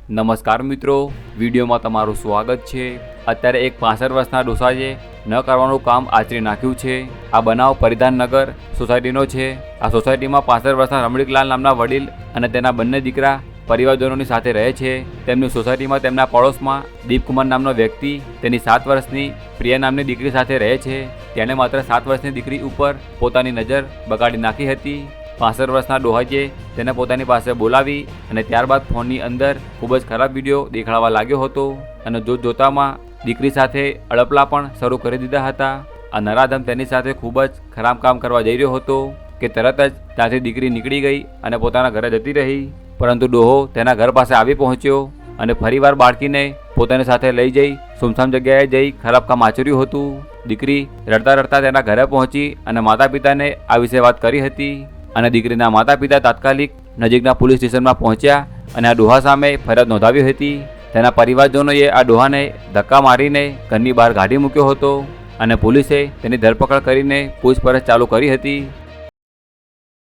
નમસ્કાર મિત્રો, વિડીયોમાં તમારું સ્વાગત છે। અત્યારે એક 65 વર્ષના ડોસાએ ન કરવાનું કામ આચરી નાખ્યું છે। આ બનાવ પરિધાનનગર સોસાયટીનો છે। આ સોસાયટીમાં 65 વર્ષના રમણીકલાલ નામના વડીલ અને તેના બંને દીકરા પરિવારજનોની સાથે રહે છે। તેમની સોસાયટીમાં તેમના પડોશમાં દીપકુમાર નામનો વ્યક્તિ તેની 7 વર્ષની પ્રિયા નામની દીકરી સાથે રહે છે। તેણે માત્ર 7 વર્ષની દીકરી ઉપર પોતાની નજર બગાડી નાખી હતી। 65 વર્ષના ડોહાઈએ તેને પોતાની પાસે બોલાવી અને ત્યારબાદ ફોનની અંદર ખૂબ જ ખરાબ વિડીયો દેખાડવા લાગ્યો હતો અને જોતામાં દીકરી સાથે અડપલા પણ શરૂ કરી દીધા હતા। આ નરાધમ તેની સાથે ખૂબ જ ખરાબ કામ કરવા જઈ રહ્યો હતો કે તરત જ ત્યાંથી દીકરી નીકળી ગઈ અને પોતાના ઘરે જતી રહી। પરંતુ ડોહો તેના ઘર પાસે આવી પહોંચ્યો અને ફરીવાર બાળકીને પોતાની સાથે લઈ જઈ સુમસામ જગ્યાએ જઈ ખરાબ કામ આચર્યું હતું। દીકરી રડતા રડતા તેના ઘરે પહોંચી અને માતા પિતાને આ વિશે વાત કરી હતી અને દીકરીના માતા પિતા તાત્કાલિક નજીકના પોલીસ સ્ટેશનમાં પહોંચ્યા અને આ ડોહા સામે ફરિયાદ નોંધાવી હતી। તેના પરિવારજનોએ આ ડોહાને ધક્કા મારીને ઘરની બહાર કાઢી મૂક્યો હતો અને પોલીસે તેની ધરપકડ કરીને પૂછપરછ ચાલુ કરી હતી।